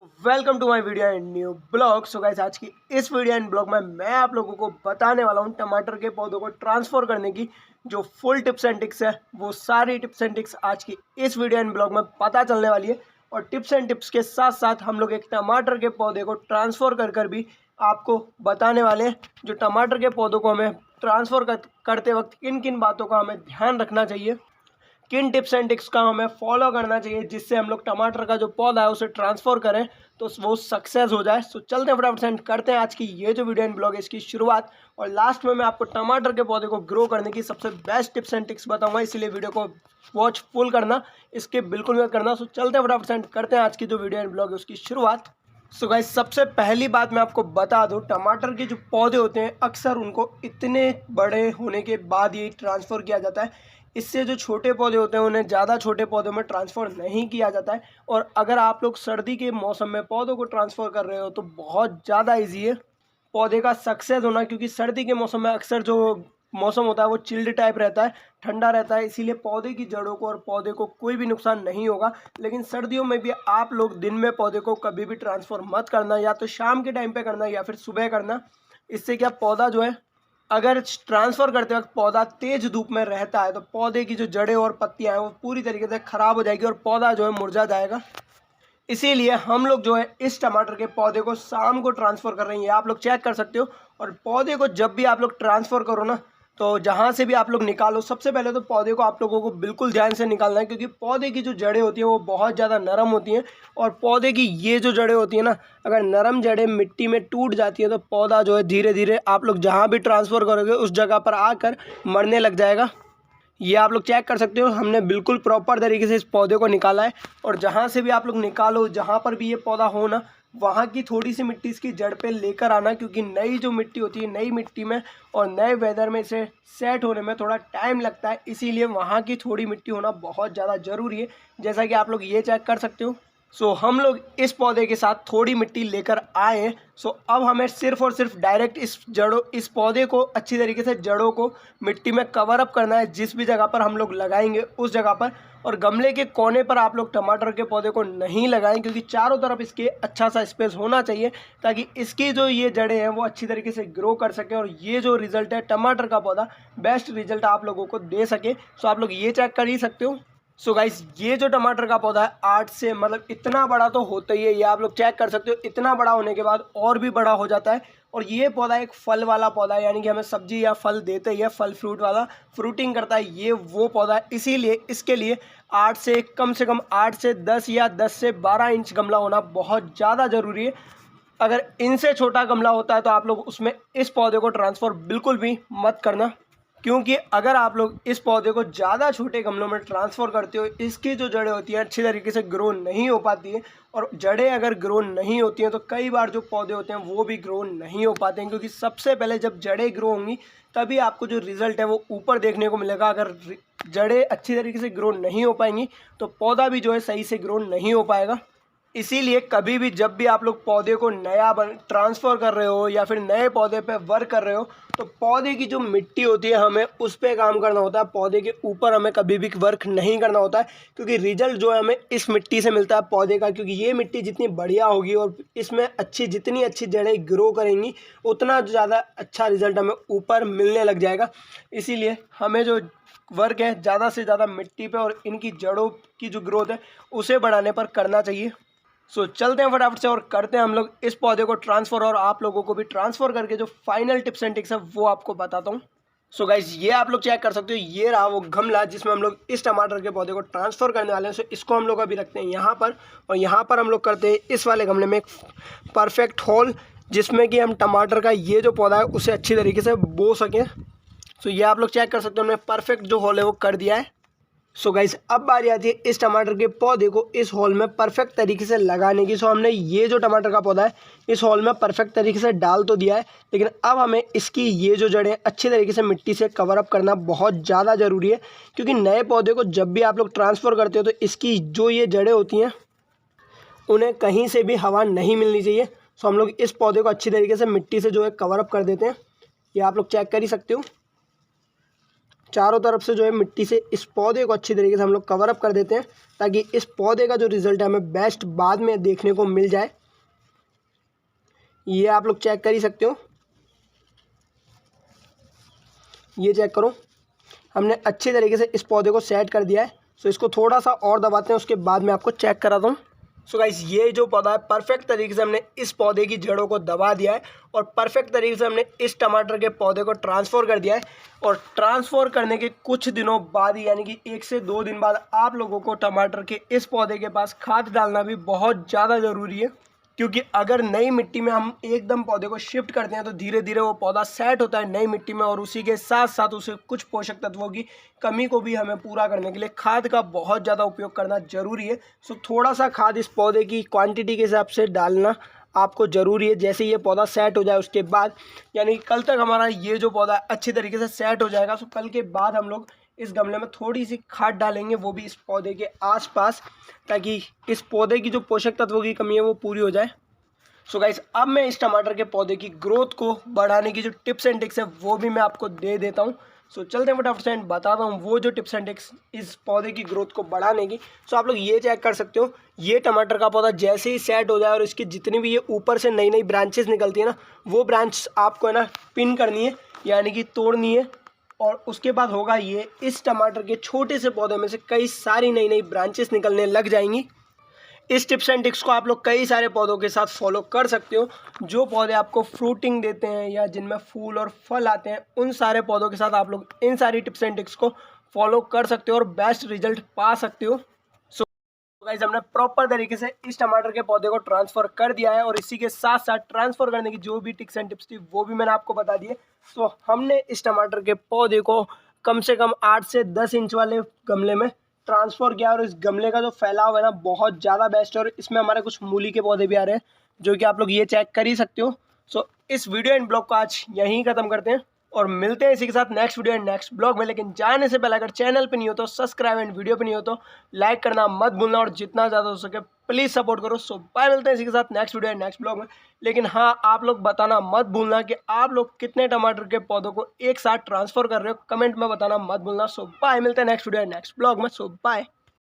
Welcome to my video and new blog. So guys, आज की इस वीडियो एंड ब्लॉग में मैं आप लोगों को बताने वाला हूं टमाटर के पौधों को ट्रांसफर करने की जो फुल टिप्स एंड टिक्स है। वो सारी टिप्स एंड टिक्स आज की इस वीडियो एंड ब्लॉग में पता चलने वाली है। और टिप्स एंड टिप्स के साथ साथ हम लोग एक टमाटर के पौधे को ट्रांसफर कर भी आपको बताने वाले हैं जो टमाटर के पौधों को हमें ट्रांसफर करते वक्त किन किन बातों का हमें ध्यान रखना चाहिए, किन टिप्स एंड टिक्स का हमें फॉलो करना चाहिए जिससे हम लोग टमाटर का जो पौधा है उसे ट्रांसफर करें तो वो सक्सेस हो जाए। सो चलते हैं फटाफट से करते हैं आज की ये जो वीडियो एंड ब्लॉग है इसकी शुरुआत। और लास्ट में मैं आपको टमाटर के पौधे को ग्रो करने की सबसे बेस्ट टिप्स एंड टिक्स बताऊंगा, इसलिए वीडियो को वॉच फुल करना, इसके बिल्कुल मत करना। सो चलते हैं फटाफट से करते हैं आज की जो वीडियो एंड ब्लॉग है उसकी शुरुआत। सो गाइस, सबसे पहली बात मैं आपको बता दूं, टमाटर के जो पौधे होते हैं अक्सर उनको इतने बड़े होने के बाद ही ट्रांसफ़र किया जाता है। इससे जो छोटे पौधे होते हैं उन्हें ज़्यादा छोटे पौधों में ट्रांसफ़र नहीं किया जाता है। और अगर आप लोग सर्दी के मौसम में पौधों को ट्रांसफ़र कर रहे हो तो बहुत ज़्यादा ईजी है पौधे का सक्सेस होना, क्योंकि सर्दी के मौसम में अक्सर जो मौसम होता है वो चिल्ड टाइप रहता है, ठंडा रहता है, इसीलिए पौधे की जड़ों को और पौधे को कोई भी नुकसान नहीं होगा। लेकिन सर्दियों में भी आप लोग दिन में पौधे को कभी भी ट्रांसफ़र मत करना, या तो शाम के टाइम पे करना या फिर सुबह करना। इससे क्या पौधा जो है, अगर ट्रांसफ़र करते वक्त पौधा तेज़ धूप में रहता है तो पौधे की जो जड़ें और पत्तियां हैं वो पूरी तरीके से ख़राब हो जाएगी और पौधा जो है मुरझा जाएगा। इसीलिए हम लोग जो है इस टमाटर के पौधे को शाम को ट्रांसफ़र कर रहे हैं, ये आप लोग चेक कर सकते हो। और पौधे को जब भी आप लोग ट्रांसफ़र करो ना, तो जहाँ से भी आप लोग निकालो, सबसे पहले तो पौधे को आप लोगों को बिल्कुल ध्यान से निकालना है, क्योंकि पौधे की जो जड़ें होती हैं वो बहुत ज़्यादा नरम होती हैं। और पौधे की ये जो जड़ें होती हैं ना, अगर नरम जड़ें मिट्टी में टूट जाती है तो पौधा जो है धीरे धीरे आप लोग जहाँ भी ट्रांसफ़र करोगे उस जगह पर आकर मरने लग जाएगा। ये आप लोग चेक कर सकते हो, हमने बिल्कुल प्रॉपर तरीके से इस पौधे को निकाला है। और जहाँ से भी आप लोग निकालो, जहाँ पर भी ये पौधा हो ना, वहाँ की थोड़ी सी मिट्टी इसकी जड़ पे लेकर आना, क्योंकि नई जो मिट्टी होती है, नई मिट्टी में और नए वेदर में इसे सेट होने में थोड़ा टाइम लगता है, इसीलिए वहाँ की थोड़ी मिट्टी होना बहुत ज़्यादा ज़रूरी है, जैसा कि आप लोग ये चेक कर सकते हो। सो हम लोग इस पौधे के साथ थोड़ी मिट्टी लेकर आए हैं। सो अब हमें सिर्फ और सिर्फ डायरेक्ट इस पौधे को अच्छी तरीके से जड़ों को मिट्टी में कवर अप करना है, जिस भी जगह पर हम लोग लगाएंगे उस जगह पर। और गमले के कोने पर आप लोग टमाटर के पौधे को नहीं लगाएं, क्योंकि चारों तरफ इसके अच्छा सा स्पेस होना चाहिए ताकि इसकी जो ये जड़ें हैं वो अच्छी तरीके से ग्रो कर सके और ये जो रिजल्ट है टमाटर का पौधा बेस्ट रिजल्ट आप लोगों को दे सके। सो आप लोग ये चेक कर ही सकते हो। सो गाइस, ये जो टमाटर का पौधा है 8 से मतलब इतना बड़ा तो होता ही है, ये आप लोग चेक कर सकते हो। इतना बड़ा होने के बाद और भी बड़ा हो जाता है। और ये पौधा एक फल वाला पौधा है, यानी कि हमें सब्जी या फल देते ही है, फल फ्रूट वाला, फ्रूटिंग करता है, ये वो पौधा है। इसीलिए इसके लिए 8 से कम 8 से 10 या 10 से 12 इंच गमला होना बहुत ज़्यादा ज़रूरी है। अगर इनसे छोटा गमला होता है तो आप लोग उसमें इस पौधे को ट्रांसफ़र बिल्कुल भी मत करना, क्योंकि अगर आप लोग इस पौधे को ज़्यादा छोटे गमलों में ट्रांसफ़र करते हो, इसकी जो जड़ें होती हैं अच्छी तरीके से ग्रो नहीं हो पाती हैं। और जड़ें अगर ग्रो नहीं होती हैं तो कई बार जो पौधे होते हैं वो भी ग्रो नहीं हो पाते हैं, क्योंकि सबसे पहले जब जड़ें ग्रो होंगी तभी आपको जो रिज़ल्ट है वो ऊपर देखने को मिलेगा। अगर जड़ें अच्छी तरीके से ग्रो नहीं हो पाएंगी तो पौधा भी जो है सही से ग्रो नहीं हो पाएगा। इसीलिए कभी भी जब भी आप लोग पौधे को नया ट्रांसफ़र कर रहे हो या फिर नए पौधे पे वर्क कर रहे हो, तो पौधे की जो मिट्टी होती है हमें उस पे काम करना होता है, पौधे के ऊपर हमें कभी भी वर्क नहीं करना होता है। क्योंकि रिजल्ट जो है हमें इस मिट्टी से मिलता है पौधे का, क्योंकि ये मिट्टी जितनी बढ़िया होगी और इसमें जितनी अच्छी जड़ें ग्रो करेंगी उतना ज़्यादा अच्छा रिजल्ट हमें ऊपर मिलने लग जाएगा। इसीलिए हमें जो वर्क है ज़्यादा से ज़्यादा मिट्टी पे और इनकी जड़ों की जो ग्रोथ है उसे बढ़ाने पर करना चाहिए। सो चलते हैं फटाफट से और करते हैं हम लोग इस पौधे को ट्रांसफ़र, और आप लोगों को भी ट्रांसफ़र करके जो फाइनल टिप्स एंड टिक्स है वो आपको बताता हूँ। सो गाइज, ये आप लोग चेक कर सकते हो, ये रहा वो गमला जिसमें हम लोग इस टमाटर के पौधे को ट्रांसफ़र करने वाले हैं। सो इसको हम लोग अभी रखते हैं यहाँ पर, और यहाँ पर हम लोग करते हैं इस वाले गमले में एक परफेक्ट होल, जिसमें कि हम टमाटर का ये जो पौधा है उसे अच्छी तरीके से बो सकें। सो ये आप लोग चेक कर सकते हो, हमने परफेक्ट जो होल है वो कर दिया है। सो गाइस, अब बारी आती है इस टमाटर के पौधे को इस हॉल में परफेक्ट तरीके से लगाने की। सो हमने ये जो टमाटर का पौधा है इस हॉल में परफेक्ट तरीके से डाल तो दिया है, लेकिन अब हमें इसकी ये जो जड़ें अच्छी तरीके से मिट्टी से कवर अप करना बहुत ज़्यादा ज़रूरी है। क्योंकि नए पौधे को जब भी आप लोग ट्रांसफ़र करते हो तो इसकी जो ये जड़ें होती हैं उन्हें कहीं से भी हवा नहीं मिलनी चाहिए। सो हम लोग इस पौधे को अच्छी तरीके से मिट्टी से जो है कवर अप कर देते हैं, ये आप लोग चेक कर ही सकते हो। चारों तरफ से जो है मिट्टी से इस पौधे को अच्छी तरीके से हम लोग कवर अप कर देते हैं, ताकि इस पौधे का जो रिज़ल्ट है हमें बेस्ट बाद में देखने को मिल जाए। ये आप लोग चेक कर ही सकते हो, ये चेक करो, हमने अच्छे तरीके से इस पौधे को सेट कर दिया है। सो इसको थोड़ा सा और दबाते हैं, उसके बाद मैं आपको चेक कराता हूँ। सो गाइस, ये जो पौधा है परफेक्ट तरीके से हमने इस पौधे की जड़ों को दबा दिया है और परफेक्ट तरीके से हमने इस टमाटर के पौधे को ट्रांसफ़र कर दिया है। और ट्रांसफ़र करने के कुछ दिनों बाद ही, यानी कि 1 से 2 दिन बाद, आप लोगों को टमाटर के इस पौधे के पास खाद डालना भी बहुत ज़्यादा ज़रूरी है, क्योंकि अगर नई मिट्टी में हम एकदम पौधे को शिफ्ट करते हैं तो धीरे धीरे वो पौधा सेट होता है नई मिट्टी में, और उसी के साथ साथ उसे कुछ पोषक तत्वों की कमी को भी हमें पूरा करने के लिए खाद का बहुत ज़्यादा उपयोग करना जरूरी है। सो थोड़ा सा खाद इस पौधे की क्वांटिटी के हिसाब से डालना आपको ज़रूरी है। जैसे ये पौधा सेट हो जाए उसके बाद, यानी कल तक हमारा ये जो पौधा अच्छी तरीके से सेट हो जाएगा, सो कल के बाद हम लोग इस गमले में थोड़ी सी खाद डालेंगे, वो भी इस पौधे के आसपास, ताकि इस पौधे की जो पोषक तत्वों की कमी है वो पूरी हो जाए। सो गाइस, अब मैं इस टमाटर के पौधे की ग्रोथ को बढ़ाने की जो टिप्स एंड ट्रिक्स है वो भी मैं आपको दे देता हूँ। सो चलते हैं फटाफट से बताता हूँ वो जो टिप्स एंड ट्रिक्स इस पौधे की ग्रोथ को बढ़ाने की। सो आप लोग ये चेक कर सकते हो, ये टमाटर का पौधा जैसे ही सेट हो जाए और इसकी जितनी भी ये ऊपर से नई नई ब्रांचेस निकलती है ना, वो ब्रांच आपको है ना पिन करनी है, यानी कि तोड़नी है। और उसके बाद होगा ये, इस टमाटर के छोटे से पौधे में से कई सारी नई नई ब्रांचेस निकलने लग जाएंगी। इस टिप्स एंड ट्रिक्स को आप लोग कई सारे पौधों के साथ फॉलो कर सकते हो। जो पौधे आपको फ्रूटिंग देते हैं या जिनमें फूल और फल आते हैं, उन सारे पौधों के साथ आप लोग इन सारी टिप्स एंड ट्रिक्स को फॉलो कर सकते हो और बेस्ट रिजल्ट पा सकते हो। सो गाइस, हमने प्रॉपर तरीके से इस टमाटर के पौधे को ट्रांसफ़र कर दिया है और इसी के साथ साथ ट्रांसफ़र करने की जो भी टिप्स एंड टिप्स थी वो भी मैंने आपको बता दिए। सो हमने इस टमाटर के पौधे को कम से कम 8 से 10 इंच वाले गमले में ट्रांसफ़र किया, और इस गमले का जो फैलाव है ना बहुत ज़्यादा बेस्ट है, और इसमें हमारे कुछ मूली के पौधे भी आ रहे हैं जो कि आप लोग ये चेक कर ही सकते हो। सो इस वीडियो एंड ब्लॉग को आज यहीं ख़त्म करते हैं और मिलते हैं इसी के साथ next video and next blog में। लेकिन जाने से पहले अगर चैनल पे नहीं हो तो सब्सक्राइब एंड वीडियो पे नहीं हो तो लाइक करना मत भूलना, और जितना ज़्यादा हो सके प्लीज़ सपोर्ट करो। सो बाय, मिलते हैं इसी के साथ next video and next blog में। लेकिन हाँ, आप लोग बताना मत भूलना कि आप लोग कितने टमाटर के पौधों को एक साथ ट्रांसफ़र कर रहे हो, कमेंट में बताना मत भूलना। सो बाय, मिलते हैं next video and next blog में। सो बाय।